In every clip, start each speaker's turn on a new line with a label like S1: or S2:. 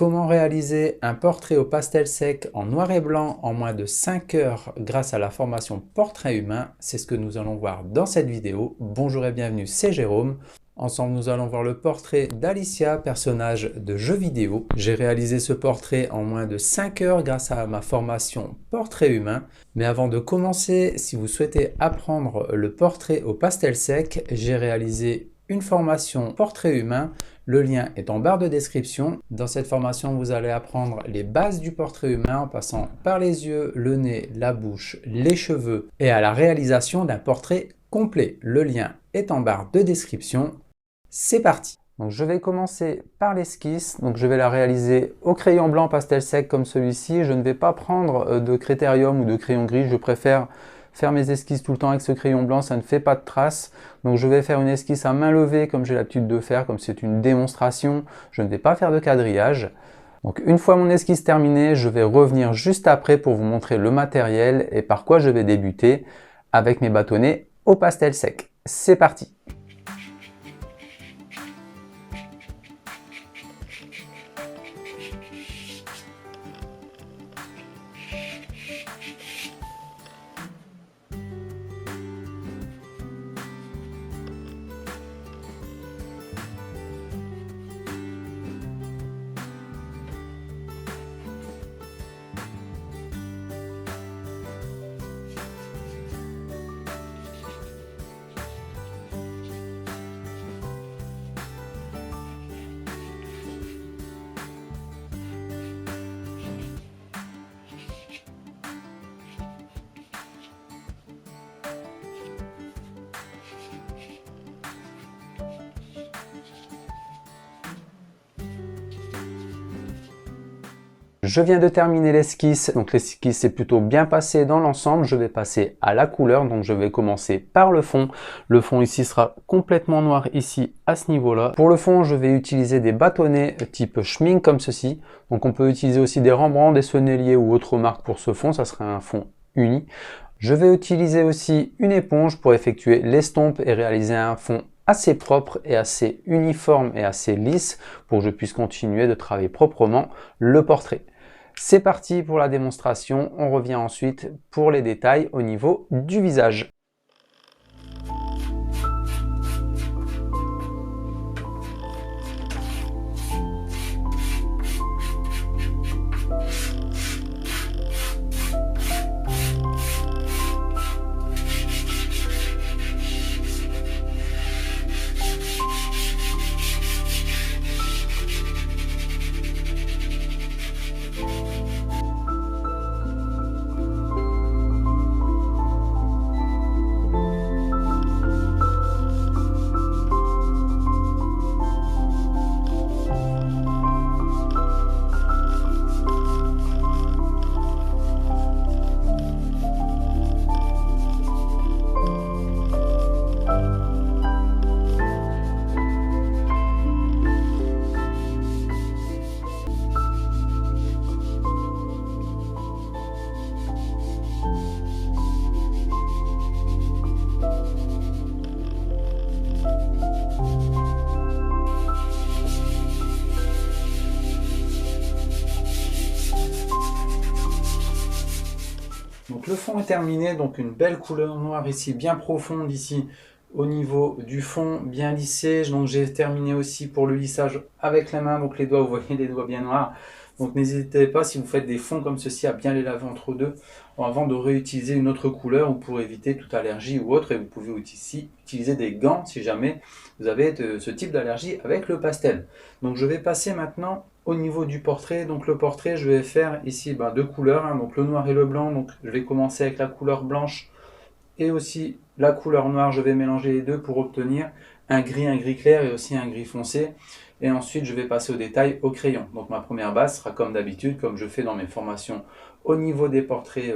S1: Comment réaliser un portrait au pastel sec en noir et blanc en moins de 5 heures grâce à la formation Portrait humain? C'est ce que nous allons voir dans cette vidéo. Bonjour et bienvenue, c'est Jérôme. Ensemble, nous allons voir le portrait d'Alicia, personnage de jeu vidéo. J'ai réalisé ce portrait en moins de 5 heures grâce à ma formation Portrait humain. Mais avant de commencer, si vous souhaitez apprendre le portrait au pastel sec, j'ai réalisé une formation Portrait humain. Le lien est en barre de description. Dans cette formation, vous allez apprendre les bases du portrait humain en passant par les yeux, le nez, la bouche, les cheveux et à la réalisation d'un portrait complet. Le lien est en barre de description. C'est parti! Donc je vais commencer par l'esquisse. Donc je vais la réaliser au crayon blanc pastel sec comme celui-ci. Je ne vais pas prendre de critérium ou de crayon gris. Je préfère faire mes esquisses tout le temps avec ce crayon blanc, ça ne fait pas de traces. Donc je vais faire une esquisse à main levée comme j'ai l'habitude de faire, comme c'est une démonstration. Je ne vais pas faire de quadrillage. Donc une fois mon esquisse terminée, je vais revenir juste après pour vous montrer le matériel et par quoi je vais débuter avec mes bâtonnets au pastel sec. C'est parti! Je viens de terminer l'esquisse, donc l'esquisse est plutôt bien passée dans l'ensemble. Je vais passer à la couleur, donc je vais commencer par le fond. Le fond ici sera complètement noir ici à ce niveau-là. Pour le fond, je vais utiliser des bâtonnets type Schmink comme ceci. Donc on peut utiliser aussi des Rembrandt, des Sennelier ou autres marques pour ce fond, ça serait un fond uni. Je vais utiliser aussi une éponge pour effectuer l'estompe et réaliser un fond assez propre et assez uniforme et assez lisse pour que je puisse continuer de travailler proprement le portrait. C'est parti pour la démonstration, on revient ensuite pour les détails au niveau du visage. Donc le fond est terminé, donc une belle couleur noire ici, bien profonde ici au niveau du fond, bien lissé. Donc j'ai terminé aussi pour le lissage avec les mains, donc les doigts, vous voyez les doigts bien noirs. Donc n'hésitez pas, si vous faites des fonds comme ceci, à bien les laver entre deux avant de réutiliser une autre couleur ou pour éviter toute allergie ou autre. Et vous pouvez aussi utiliser des gants si jamais vous avez ce type d'allergie avec le pastel. Donc je vais passer maintenant au niveau du portrait. Donc le portrait, je vais faire ici deux couleurs, donc le noir et le blanc. Donc je vais commencer avec la couleur blanche et aussi la couleur noire. Je vais mélanger les deux pour obtenir un gris clair et aussi un gris foncé. Et ensuite, je vais passer au détail au crayon. Donc ma première base sera comme d'habitude, comme je fais dans mes formations au niveau des portraits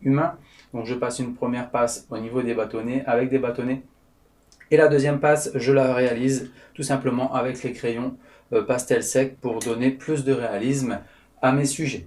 S1: humains. Donc je passe une première passe au niveau des bâtonnets avec des bâtonnets. Et la deuxième passe, je la réalise tout simplement avec les crayons pastel sec pour donner plus de réalisme à mes sujets.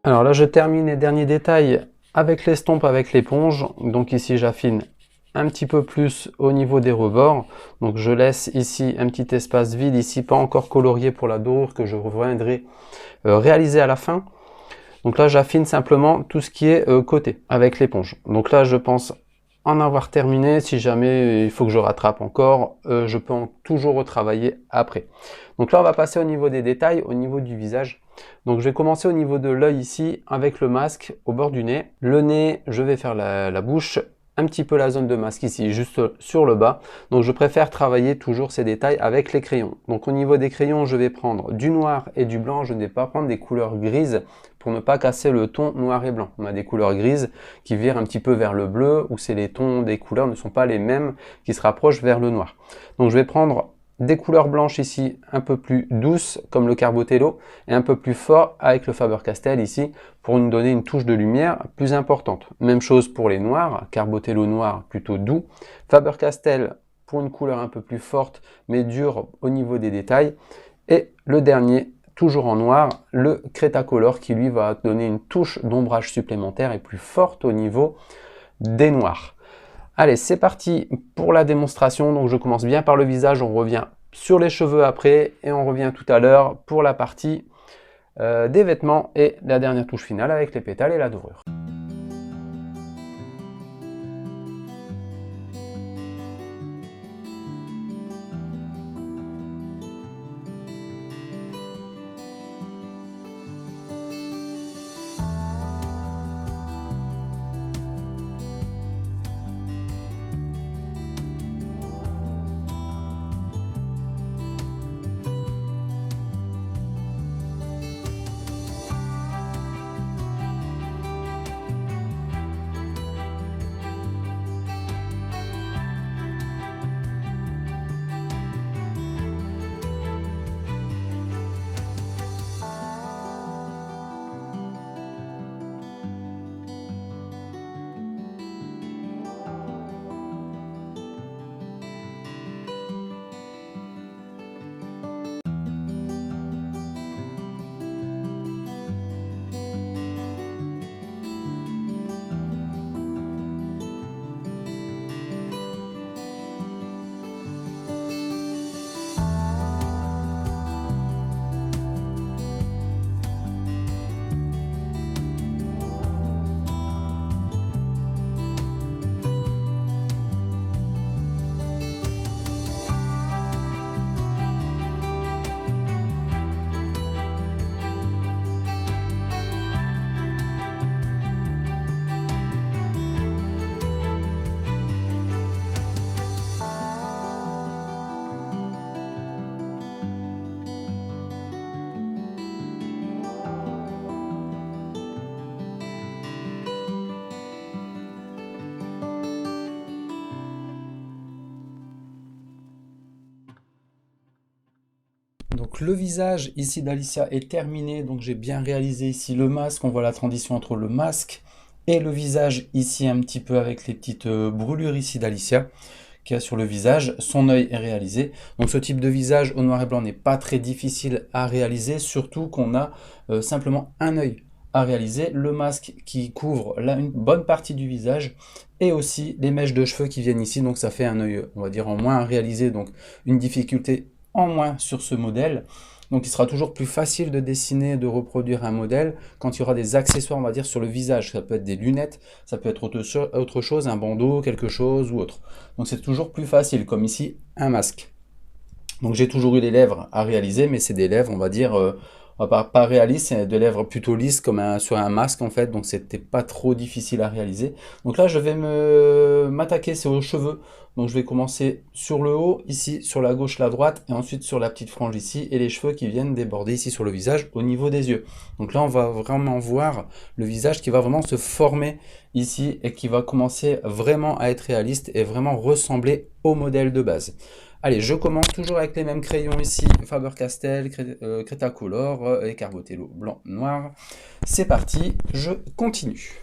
S1: Alors là, je termine les derniers détails avec l'estompe avec l'éponge. Donc ici, j'affine un petit peu plus au niveau des rebords. Donc je laisse ici un petit espace vide, ici pas encore colorié pour la dorure que je reviendrai réaliser à la fin. Donc là, j'affine simplement tout ce qui est côté avec l'éponge. Donc là, je pense en avoir terminé. Si jamais il faut que je rattrape encore, je peux toujours retravailler après. Donc là, on va passer au niveau des détails, au niveau du visage. Donc je vais commencer au niveau de l'œil ici avec le masque au bord du nez. Le nez, je vais faire la bouche, un petit peu la zone de masque ici, juste sur le bas. Donc je préfère travailler toujours ces détails avec les crayons. Donc au niveau des crayons, je vais prendre du noir et du blanc. Je ne vais pas prendre des couleurs grises pour ne pas casser le ton noir et blanc. On a des couleurs grises qui virent un petit peu vers le bleu, où c'est les tons des couleurs ne sont pas les mêmes, qui se rapprochent vers le noir. Donc je vais prendre des couleurs blanches ici un peu plus douces comme le Carbotello et un peu plus fort avec le Faber-Castell ici pour nous donner une touche de lumière plus importante. Même chose pour les noirs, Carbotello noir plutôt doux, Faber-Castell pour une couleur un peu plus forte mais dure au niveau des détails, et le dernier toujours en noir, le Cretacolor qui lui va donner une touche d'ombrage supplémentaire et plus forte au niveau des noirs. Allez, c'est parti pour la démonstration. Donc je commence bien par le visage, on revient sur les cheveux après et on revient tout à l'heure pour la partie des vêtements et la dernière touche finale avec les pétales et la dorure. Donc le visage ici d'Alicia est terminé, donc j'ai bien réalisé ici le masque, on voit la transition entre le masque et le visage ici un petit peu avec les petites brûlures ici d'Alicia qu'il y a sur le visage. Son œil est réalisé, donc ce type de visage au noir et blanc n'est pas très difficile à réaliser, surtout qu'on a simplement un œil à réaliser, le masque qui couvre là une bonne partie du visage et aussi les mèches de cheveux qui viennent ici, donc ça fait un œil on va dire en moins à réaliser, donc une difficulté en moins sur ce modèle. Donc il sera toujours plus facile de dessiner, de reproduire un modèle quand il y aura des accessoires, on va dire, sur le visage. Ça peut être des lunettes, ça peut être autre chose, un bandeau, quelque chose ou autre. Donc c'est toujours plus facile, comme ici, un masque. Donc j'ai toujours eu les lèvres à réaliser, mais c'est des lèvres, on va dire, pas réalistes, c'est des lèvres plutôt lisses comme sur un masque en fait, donc c'était pas trop difficile à réaliser. Donc là je vais m'attaquer, c'est aux cheveux. Donc je vais commencer sur le haut, ici sur la gauche, la droite, et ensuite sur la petite frange ici, et les cheveux qui viennent déborder ici sur le visage au niveau des yeux. Donc là on va vraiment voir le visage qui va vraiment se former ici, et qui va commencer vraiment à être réaliste, et vraiment ressembler au modèle de base. Allez, je commence toujours avec les mêmes crayons ici, Faber-Castell, Cretacolor et Carbotello blanc, noir. C'est parti, je continue.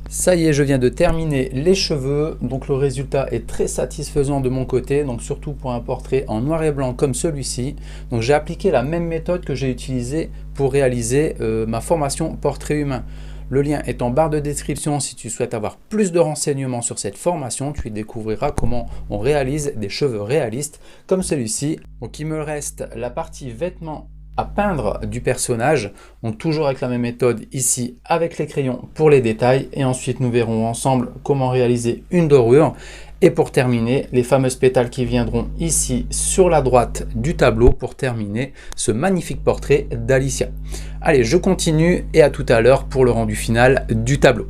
S1: Ça y est, je viens de terminer les cheveux, donc le résultat est très satisfaisant de mon côté, donc surtout pour un portrait en noir et blanc comme celui-ci. Donc j'ai appliqué la même méthode que j'ai utilisée pour réaliser ma formation portrait humain. Le lien est en barre de description si tu souhaites avoir plus de renseignements sur cette formation. Tu y découvriras comment on réalise des cheveux réalistes comme celui-ci. Donc il me reste la partie vêtements à peindre du personnage, donc toujours avec la même méthode ici avec les crayons pour les détails, et ensuite nous verrons ensemble comment réaliser une dorure, et pour terminer les fameuses pétales qui viendront ici sur la droite du tableau pour terminer ce magnifique portrait d'Alicia. Allez, je continue et à tout à l'heure pour le rendu final du tableau.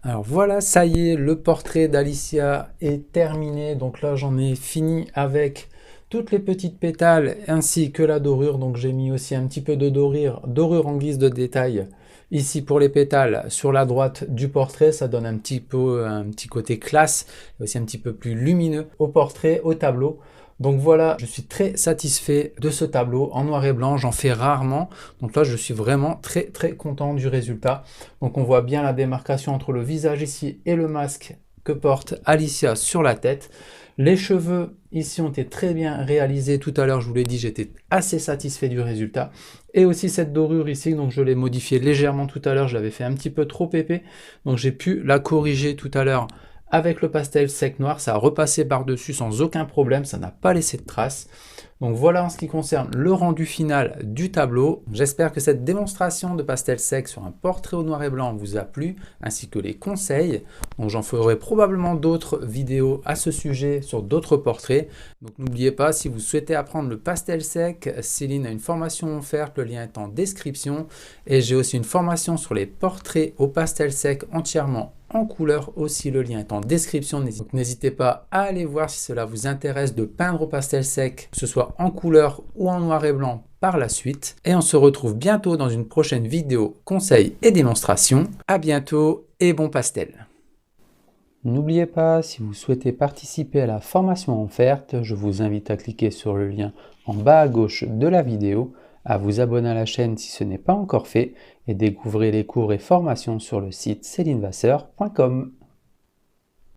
S1: Alors voilà, ça y est, le portrait d'Alicia est terminé. Donc là, j'en ai fini avec toutes les petites pétales ainsi que la dorure. Donc j'ai mis aussi un petit peu de dorure en guise de détail. Ici pour les pétales, sur la droite du portrait, ça donne un petit côté classe, et aussi un petit peu plus lumineux au portrait, au tableau. Donc voilà, je suis très satisfait de ce tableau en noir et blanc, j'en fais rarement. Donc là, je suis vraiment très content du résultat. Donc on voit bien la démarcation entre le visage ici et le masque que porte Alicia sur la tête. Les cheveux ici ont été très bien réalisés. Tout à l'heure, je vous l'ai dit, j'étais assez satisfait du résultat. Et aussi cette dorure ici, donc je l'ai modifiée légèrement tout à l'heure. Je l'avais fait un petit peu trop épais. Donc j'ai pu la corriger tout à l'heure avec le pastel sec noir. Ça a repassé par-dessus sans aucun problème. Ça n'a pas laissé de traces. Donc voilà en ce qui concerne le rendu final du tableau. J'espère que cette démonstration de pastel sec sur un portrait au noir et blanc vous a plu, ainsi que les conseils. Donc j'en ferai probablement d'autres vidéos à ce sujet sur d'autres portraits. Donc n'oubliez pas, si vous souhaitez apprendre le pastel sec, Céline a une formation offerte, le lien est en description. Et j'ai aussi une formation sur les portraits au pastel sec entièrement en couleur aussi, le lien est en description. Donc n'hésitez pas à aller voir si cela vous intéresse de peindre au pastel sec, que ce soit en couleur ou en noir et blanc par la suite. Et on se retrouve bientôt dans une prochaine vidéo conseils et démonstrations. À bientôt et bon pastel. N'oubliez pas, si vous souhaitez participer à la formation offerte, je vous invite à cliquer sur le lien en bas à gauche de la vidéo, à vous abonner à la chaîne si ce n'est pas encore fait et découvrez les cours et formations sur le site celinevasseur.com.